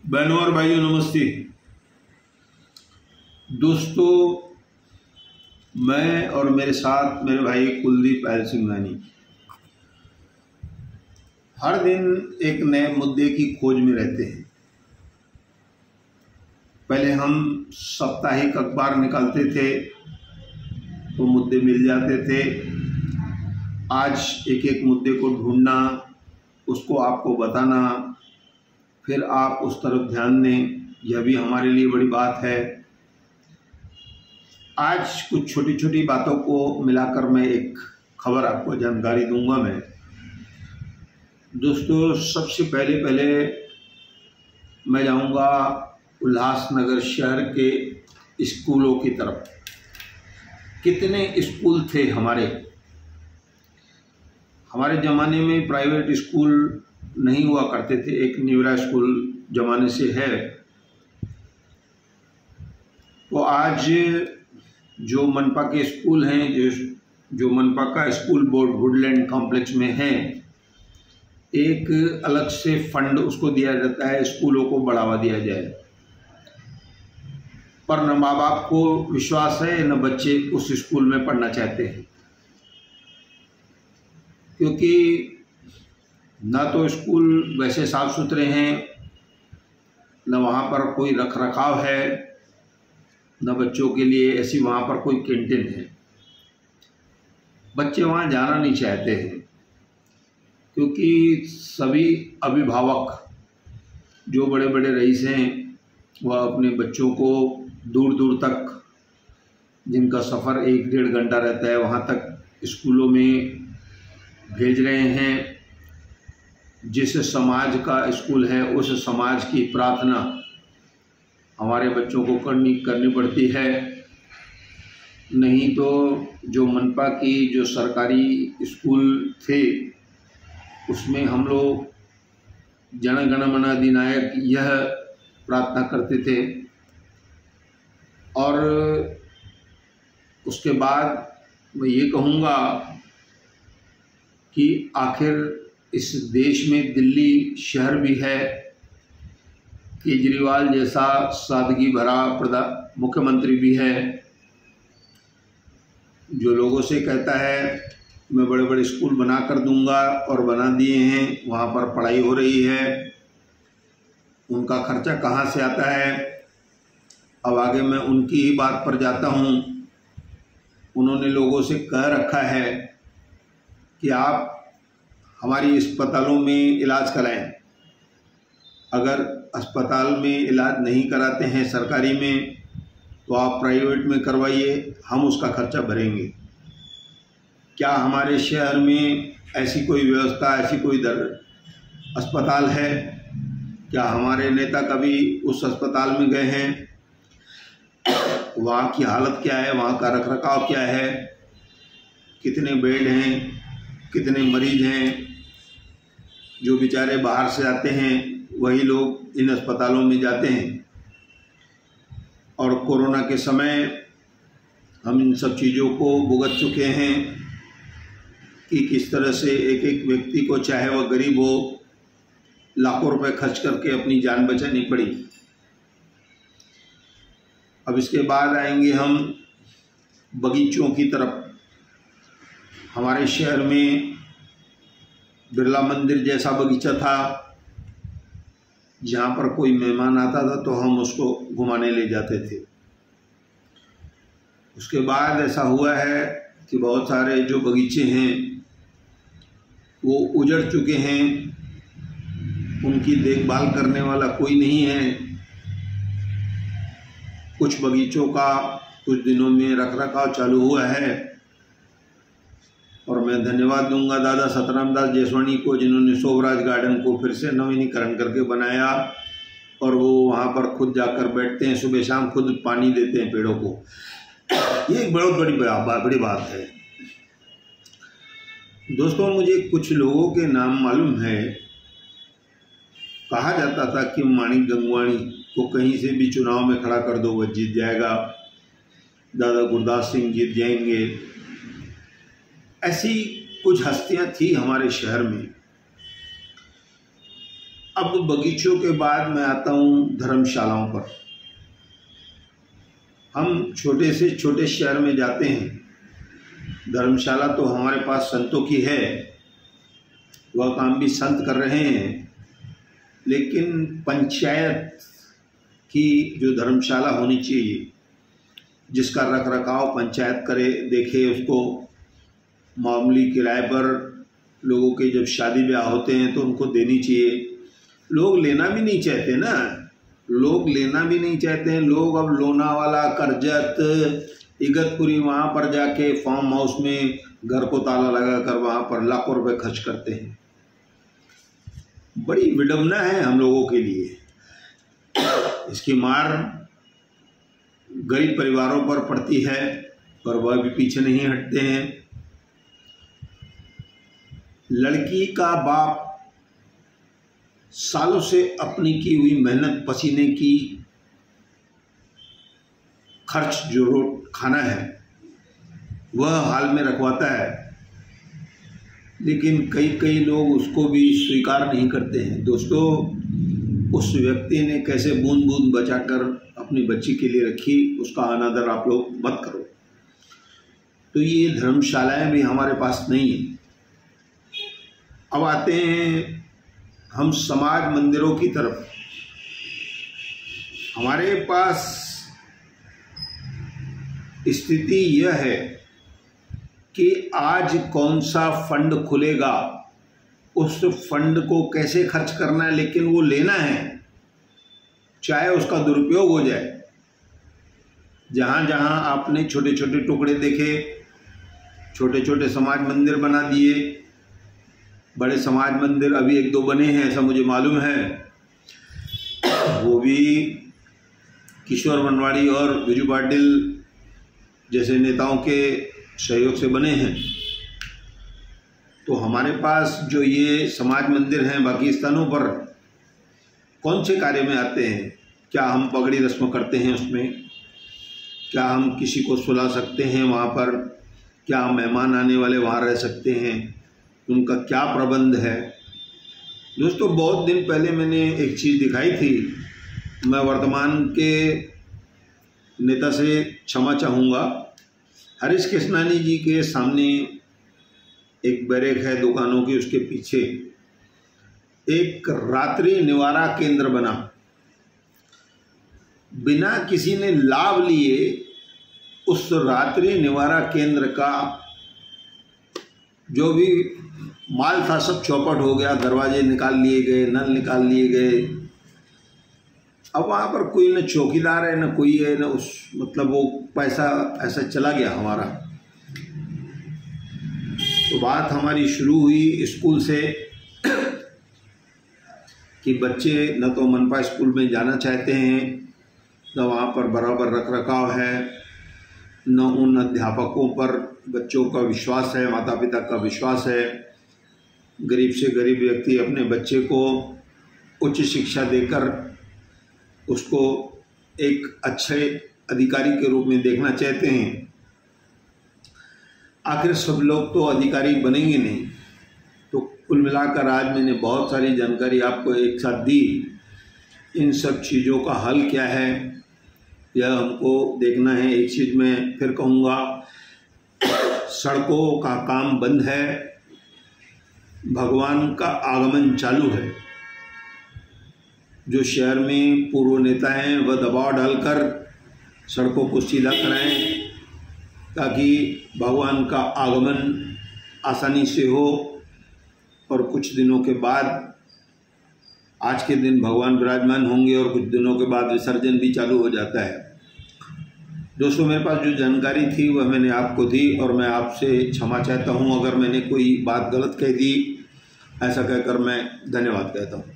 बहनों और भाइयों नमस्ते। दोस्तों, मैं और मेरे साथ मेरे भाई कुलदीप एल सिंघानी हर दिन एक नए मुद्दे की खोज में रहते हैं। पहले हम साप्ताहिक अखबार निकालते थे तो मुद्दे मिल जाते थे। आज एक एक मुद्दे को ढूंढना, उसको आपको बताना, फिर आप उस तरफ ध्यान दें, यह भी हमारे लिए बड़ी बात है। आज कुछ छोटी छोटी बातों को मिलाकर मैं एक खबर आपको जानकारी दूंगा। मैं दोस्तों, सबसे पहले मैं जाऊंगा उल्लासनगर शहर के स्कूलों की तरफ। कितने स्कूल थे हमारे ज़माने में। प्राइवेट स्कूल नहीं हुआ करते थे, एक निवरा स्कूल ज़माने से है। तो आज जो मनपा के स्कूल हैं, जो मनपा का स्कूल बोर्ड वुडलैंड कॉम्प्लेक्स में है, एक अलग से फंड उसको दिया जाता है, स्कूलों को बढ़ावा दिया जाए। पर न माँ बाप को विश्वास है न बच्चे उस स्कूल में पढ़ना चाहते हैं, क्योंकि न तो स्कूल वैसे साफ सुथरे हैं, न वहाँ पर कोई रख रखाव है, न बच्चों के लिए ऐसी वहाँ पर कोई कैंटीन है। बच्चे वहाँ जाना नहीं चाहते हैं, क्योंकि सभी अभिभावक जो बड़े बड़े रईस हैं वह अपने बच्चों को दूर दूर तक, जिनका सफ़र 1-1.5 घंटा रहता है, वहाँ तक स्कूलों में भेज रहे हैं। जिस समाज का स्कूल है उस समाज की प्रार्थना हमारे बच्चों को करनी पड़ती है। नहीं तो जो मनपा की जो सरकारी स्कूल थे उसमें हम लोग जन गण मन अधिनायक यह प्रार्थना करते थे। और उसके बाद मैं ये कहूँगा कि आखिर इस देश में दिल्ली शहर भी है, केजरीवाल जैसा सादगी भरा मुख्यमंत्री भी है, जो लोगों से कहता है मैं बड़े बड़े स्कूल बना कर दूंगा, और बना दिए हैं, वहाँ पर पढ़ाई हो रही है। उनका खर्चा कहाँ से आता है? अब आगे मैं उनकी ही बात पर जाता हूँ। उन्होंने लोगों से कह रखा है कि आप हमारी अस्पतालों में इलाज कराएं। अगर अस्पताल में इलाज नहीं कराते हैं सरकारी में, तो आप प्राइवेट में करवाइए, हम उसका खर्चा भरेंगे। क्या हमारे शहर में ऐसी कोई व्यवस्था, ऐसी कोई अस्पताल है? क्या हमारे नेता कभी उस अस्पताल में गए हैं? वहाँ की हालत क्या है? वहाँ का रखरखाव क्या है? कितने बेड हैं? कितने मरीज हैं? जो बेचारे बाहर से आते हैं वही लोग इन अस्पतालों में जाते हैं। और कोरोना के समय हम इन सब चीज़ों को भुगत चुके हैं कि किस तरह से एक एक व्यक्ति को, चाहे वह गरीब हो, लाखों रुपए खर्च करके अपनी जान बचानी पड़ी। अब इसके बाद आएंगे हम बगीचों की तरफ। हमारे शहर में बिरला मंदिर जैसा बगीचा था, जहाँ पर कोई मेहमान आता था तो हम उसको घुमाने ले जाते थे। उसके बाद ऐसा हुआ है कि बहुत सारे जो बगीचे हैं वो उजड़ चुके हैं, उनकी देखभाल करने वाला कोई नहीं है। कुछ बगीचों का कुछ दिनों में रखरखाव चालू हुआ है, और मैं धन्यवाद दूंगा दादा सतराम दास जयसवानी को, जिन्होंने शोभराज गार्डन को फिर से नवीनीकरण करके बनाया, और वो वहाँ पर खुद जाकर बैठते हैं, सुबह शाम खुद पानी देते हैं पेड़ों को। ये एक बहुत बड़ी बात है। दोस्तों, मुझे कुछ लोगों के नाम मालूम है। कहा जाता था कि माणिक गंगवाणी को कहीं से भी चुनाव में खड़ा कर दो वह जीत जाएगा, दादा गुरदास सिंह जीत जाएंगे। ऐसी कुछ हस्तियां थी हमारे शहर में। अब बगीचों के बाद मैं आता हूँ धर्मशालाओं पर। हम छोटे से छोटे शहर में जाते हैं, धर्मशाला तो हमारे पास संतों की है, वह काम भी संत कर रहे हैं, लेकिन पंचायत की जो धर्मशाला होनी चाहिए, जिसका रख रखाव पंचायत करे, देखे, उसको मामूली किराए पर लोगों के जब शादी ब्याह होते हैं तो उनको देनी चाहिए। लोग लेना भी नहीं चाहते ना, लोग लेना भी नहीं चाहते हैं। लोग अब लोनावाला, करजत, इगतपुरी वहाँ पर जाके फार्म हाउस में घर को ताला लगाकर वहाँ पर लाखों रुपए खर्च करते हैं। बड़ी विडंबना है हम लोगों के लिए। इसकी मार गरीब परिवारों पर पड़ती है और वह भी पीछे नहीं हटते हैं। लड़की का बाप सालों से अपनी की हुई मेहनत, पसीने की खर्च जो खाना है वह हाल में रखवाता है, लेकिन कई लोग उसको भी स्वीकार नहीं करते हैं। दोस्तों, उस व्यक्ति ने कैसे बूंद बूंद बचाकर अपनी बच्ची के लिए रखी, उसका अनादर आप लोग मत करो। तो ये धर्मशालाएं भी हमारे पास नहीं है। अब आते हैं हम समाज मंदिरों की तरफ। हमारे पास स्थिति यह है कि आज कौन सा फंड खुलेगा, उस फंड को कैसे खर्च करना है, लेकिन वो लेना है, चाहे उसका दुरुपयोग हो जाए। जहाँ जहाँ आपने छोटे छोटे टुकड़े देखे, छोटे छोटे समाज मंदिर बना दिए, बड़े समाज मंदिर अभी 1-2 बने हैं ऐसा मुझे मालूम है, वो भी किशोर बनवाड़ी और विजू पाटिल जैसे नेताओं के सहयोग से बने हैं। तो हमारे पास जो ये समाज मंदिर हैं बाकी स्थानों पर कौन से कार्य में आते हैं? क्या हम पगड़ी रस्म करते हैं उसमें? क्या हम किसी को सुला सकते हैं वहाँ पर? क्या मेहमान आने वाले वहाँ रह सकते हैं? उनका क्या प्रबंध है? दोस्तों, बहुत दिन पहले मैंने एक चीज़ दिखाई थी। मैं वर्तमान के नेता से क्षमा चाहूँगा। हरीश कृष्णानी जी के सामने एक बैरेक है दुकानों की, उसके पीछे एक रात्रि निवारा केंद्र बना। बिना किसी ने लाभ लिए उस रात्रि निवारा केंद्र का जो भी माल था सब चौपट हो गया, दरवाजे निकाल लिए गए, नल निकाल लिए गए। अब वहाँ पर कोई न चौकीदार है, न कोई है, न उस मतलब वो पैसा ऐसा चला गया हमारा। तो बात हमारी शुरू हुई स्कूल से कि बच्चे न तो मनपा स्कूल में जाना चाहते हैं, न वहाँ पर बराबर रख रखाव है, न उन अध्यापकों पर बच्चों का विश्वास है, माता पिता का विश्वास है। गरीब से गरीब व्यक्ति अपने बच्चे को उच्च शिक्षा देकर उसको एक अच्छे अधिकारी के रूप में देखना चाहते हैं। आखिर सब लोग तो अधिकारी बनेंगे नहीं। तो कुल मिलाकर आज मैंने बहुत सारी जानकारी आपको एक साथ दी। इन सब चीज़ों का हल क्या है यह हमको देखना है। एक चीज़ मैं फिर कहूँगा, सड़कों का काम बंद है, भगवान का आगमन चालू है। जो शहर में पूर्व नेता हैं वह दबाव डालकर सड़कों को सीधा कराएं ताकि भगवान का आगमन आसानी से हो। और कुछ दिनों के बाद, आज के दिन भगवान विराजमान होंगे और कुछ दिनों के बाद विसर्जन भी चालू हो जाता है। दोस्तों, मेरे पास जो जानकारी थी वह मैंने आपको दी और मैं आपसे क्षमा चाहता हूँ अगर मैंने कोई बात गलत कह दी। ऐसा कहकर मैं धन्यवाद कहता हूँ।